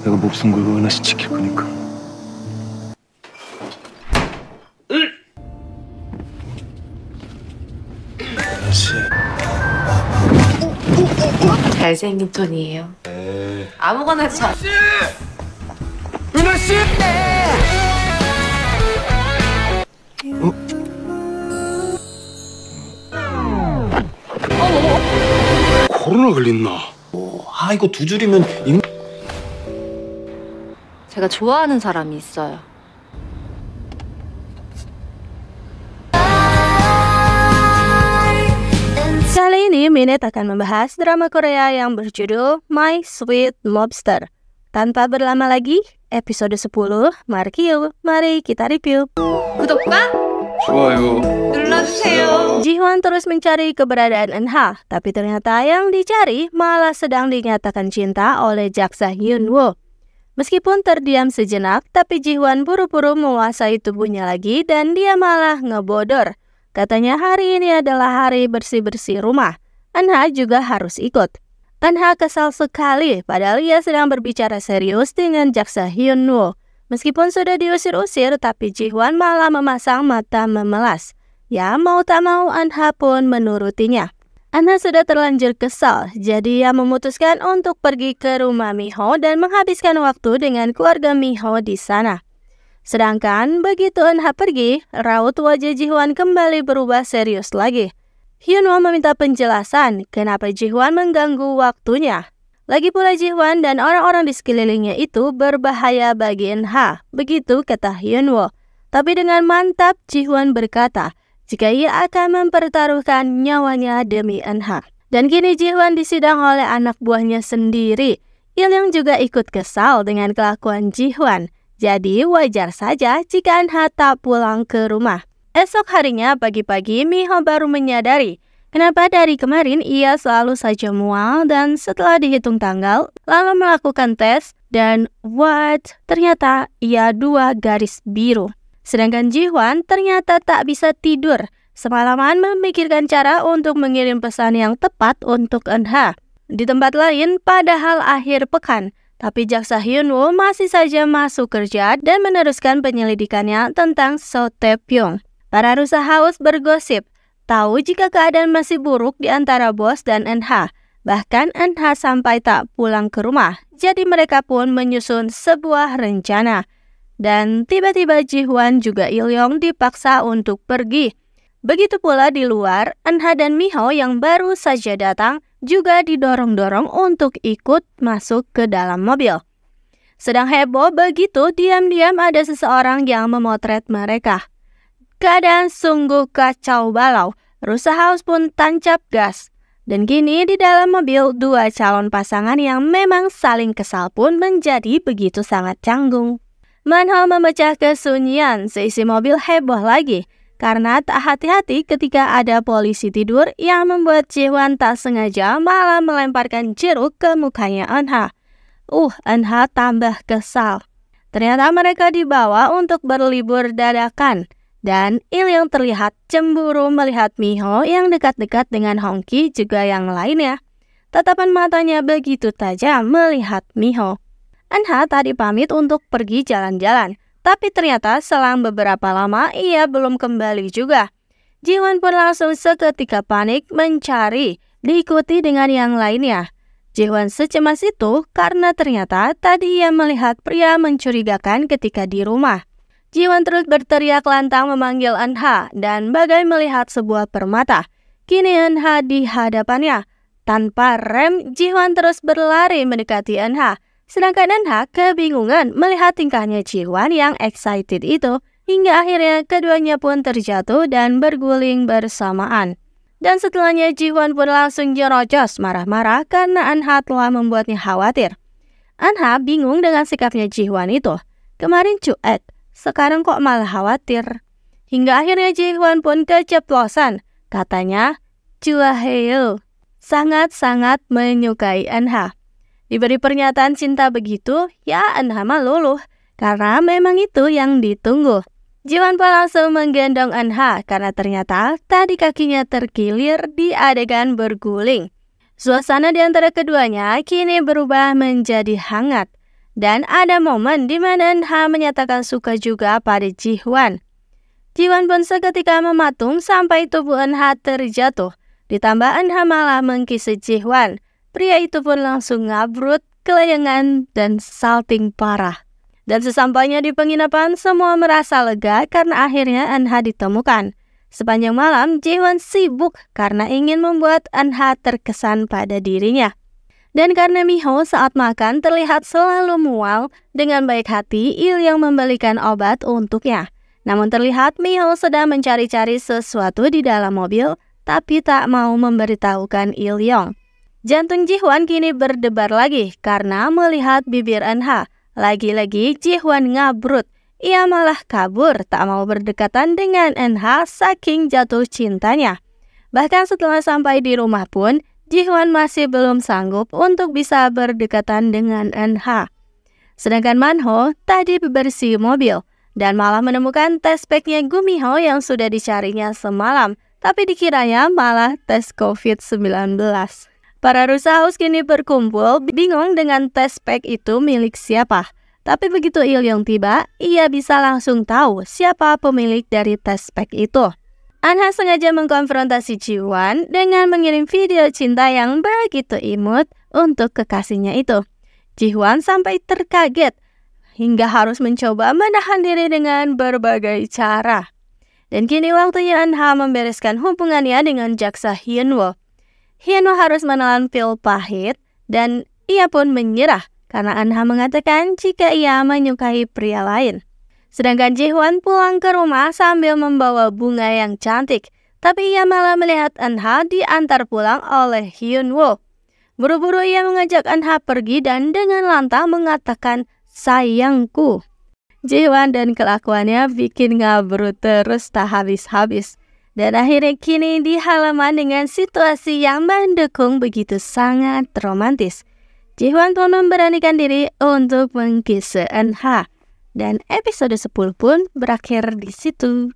내가 목숨 걸고 은하씨 지킬 거니까. 은하씨. 잘생긴 톤이에요. 아무거나 잘. 은하씨! 코로나 걸렸나? 이거 두 줄이면 제가 좋아하는 사람이 있어요. Kali ini Minute akan membahas drama Korea yang berjudul My Sweet Lobster. Tanpa berlama lagi, episode 10, mari kita review. 구독과 좋아요. 눌러주세요. Ji-hwan terus mencari keberadaan Eun-ha, tapi ternyata yang dicari malah sedang dinyatakan cinta oleh jaksa Hyun-woo. Meskipun terdiam sejenak, tapi Ji-hwan buru-buru menguasai tubuhnya lagi dan dia malah ngebodor. Katanya hari ini adalah hari bersih-bersih rumah. Eun-ha juga harus ikut. Eun-ha kesal sekali padahal ia sedang berbicara serius dengan jaksa Hyun-woo. Meskipun sudah diusir-usir, tapi Ji-hwan malah memasang mata memelas. Ya, mau tak mau Eun-ha pun menurutinya. Eun-ha sudah terlanjur kesal, jadi ia memutuskan untuk pergi ke rumah Miho dan menghabiskan waktu dengan keluarga Miho di sana. Sedangkan begitu Eun-ha pergi, raut wajah Ji-hwan kembali berubah serius lagi. Hyun-woo meminta penjelasan kenapa Ji-hwan mengganggu waktunya. Lagi pula Ji-hwan dan orang-orang di sekelilingnya itu berbahaya bagi Eun-ha, begitu kata Hyun-woo. Tapi dengan mantap Ji-hwan berkata jika ia akan mempertaruhkan nyawanya demi Eun-ha. Dan kini Ji-hwan disidang oleh anak buahnya sendiri. Il-young juga ikut kesal dengan kelakuan Ji-hwan. Jadi wajar saja jika Eun-ha tak pulang ke rumah. Esok harinya pagi-pagi Miho baru menyadari kenapa dari kemarin ia selalu saja mual dan setelah dihitung tanggal lalu melakukan tes dan ternyata ia 2 garis biru. Sedangkan Ji-hwan ternyata tak bisa tidur. Semalaman memikirkan cara untuk mengirim pesan yang tepat untuk Eun-ha. Di tempat lain padahal akhir pekan. Tapi jaksa Hyun-woo masih saja masuk kerja dan meneruskan penyelidikannya tentang So Tae-pyong. Para rusa haus bergosip, tahu jika keadaan masih buruk di antara bos dan Eun-ha. Bahkan Eun-ha sampai tak pulang ke rumah. Jadi mereka pun menyusun sebuah rencana. Dan tiba-tiba Ji-hwan juga Il-young dipaksa untuk pergi. Begitu pula di luar, Eun-ha dan Miho yang baru saja datang juga didorong-dorong untuk ikut masuk ke dalam mobil. Sedang heboh begitu diam-diam ada seseorang yang memotret mereka. Keadaan sungguh kacau balau, rusa haus pun tancap gas. Dan kini di dalam mobil 2 calon pasangan yang memang saling kesal pun menjadi begitu sangat canggung. Manho memecah kesunyian, seisi mobil heboh lagi. Karena tak hati-hati ketika ada polisi tidur yang membuat Ji-hwan tak sengaja malah melemparkan jeruk ke mukanya Eun-ha. Eun-ha tambah kesal. Ternyata mereka dibawa untuk berlibur dadakan. Dan Il-young terlihat cemburu melihat Miho yang dekat-dekat dengan Hong-ki juga yang lainnya. Tatapan matanya begitu tajam melihat Miho. Eun-ha tadi pamit untuk pergi jalan-jalan. Tapi ternyata selang beberapa lama ia belum kembali juga. Ji-hwan pun langsung seketika panik mencari, diikuti dengan yang lainnya. Ji-hwan secemas itu karena ternyata tadi ia melihat pria mencurigakan ketika di rumah. Ji-hwan terus berteriak lantang memanggil Eun-ha dan bagai melihat sebuah permata. Kini Eun-ha di hadapannya. Tanpa rem, Ji-hwan terus berlari mendekati Eun-ha. Sedangkan Eun-ha kebingungan melihat tingkahnya Ji-hwan yang excited itu, hingga akhirnya keduanya pun terjatuh dan berguling bersamaan. Dan setelahnya Ji-hwan pun langsung nyerocos marah-marah karena Eun-ha telah membuatnya khawatir. Eun-ha bingung dengan sikapnya Ji-hwan itu. Kemarin cuek, sekarang kok malah khawatir. Hingga akhirnya Ji-hwan pun keceplosan. Katanya, Juaheo sangat-sangat menyukai Eun-ha. Diberi pernyataan cinta begitu, ya Eun-ha mah luluh, karena memang itu yang ditunggu. Ji-hwan pun langsung menggendong Eun-ha karena ternyata tadi kakinya terkilir di adegan berguling. Suasana di antara keduanya kini berubah menjadi hangat. Dan ada momen di mana Eun-ha menyatakan suka juga pada Ji-hwan. Ji-hwan pun seketika mematung sampai tubuh Eun-ha terjatuh. Ditambah Eun-ha malah mengkisi Ji-hwan. Pria itu pun langsung ngabrut, kelayangan, dan salting parah. Dan sesampainya di penginapan, semua merasa lega karena akhirnya Eun-ha ditemukan. Sepanjang malam, Ji-hwan sibuk karena ingin membuat Eun-ha terkesan pada dirinya. Dan karena Miho saat makan terlihat selalu mual, dengan baik hati Il-yong membelikan obat untuknya. Namun terlihat Miho sedang mencari-cari sesuatu di dalam mobil, tapi tak mau memberitahukan Il-yong. Jantung Ji-hwan kini berdebar lagi karena melihat bibir Eun-ha. Lagi-lagi Ji-hwan ngabrut. Ia malah kabur, tak mau berdekatan dengan Eun-ha saking jatuh cintanya. Bahkan setelah sampai di rumah pun, Ji-hwan masih belum sanggup untuk bisa berdekatan dengan Eun-ha. Sedangkan Man-ho tadi bebersih mobil dan malah menemukan tes packnya Gumiho yang sudah dicarinya semalam, tapi dikiranya malah tes COVID-19. Para rusa haus kini berkumpul, bingung dengan tes pack itu milik siapa. Tapi begitu Il-yong tiba, ia bisa langsung tahu siapa pemilik dari tes pack itu. Eun-ha sengaja mengkonfrontasi Ji-hwan dengan mengirim video cinta yang begitu imut untuk kekasihnya itu. Ji-hwan sampai terkaget hingga harus mencoba menahan diri dengan berbagai cara. Dan kini waktunya Eun-ha membereskan hubungannya dengan jaksa Hyun-woo. Hyun-woo harus menelan pil pahit dan ia pun menyerah karena Eun-ha mengatakan jika ia menyukai pria lain. Sedangkan Ji-hwan pulang ke rumah sambil membawa bunga yang cantik, tapi ia malah melihat Eun-ha diantar pulang oleh Hyun-woo. Buru-buru ia mengajak Eun-ha pergi dan dengan lantang mengatakan sayangku. Ji-hwan dan kelakuannya bikin ngabrut terus tak habis-habis. Dan akhirnya kini di halaman dengan situasi yang mendukung begitu sangat romantis. Ji-hwan pun memberanikan diri untuk mengkis Eun-ha. Dan episode 10 pun berakhir di situ.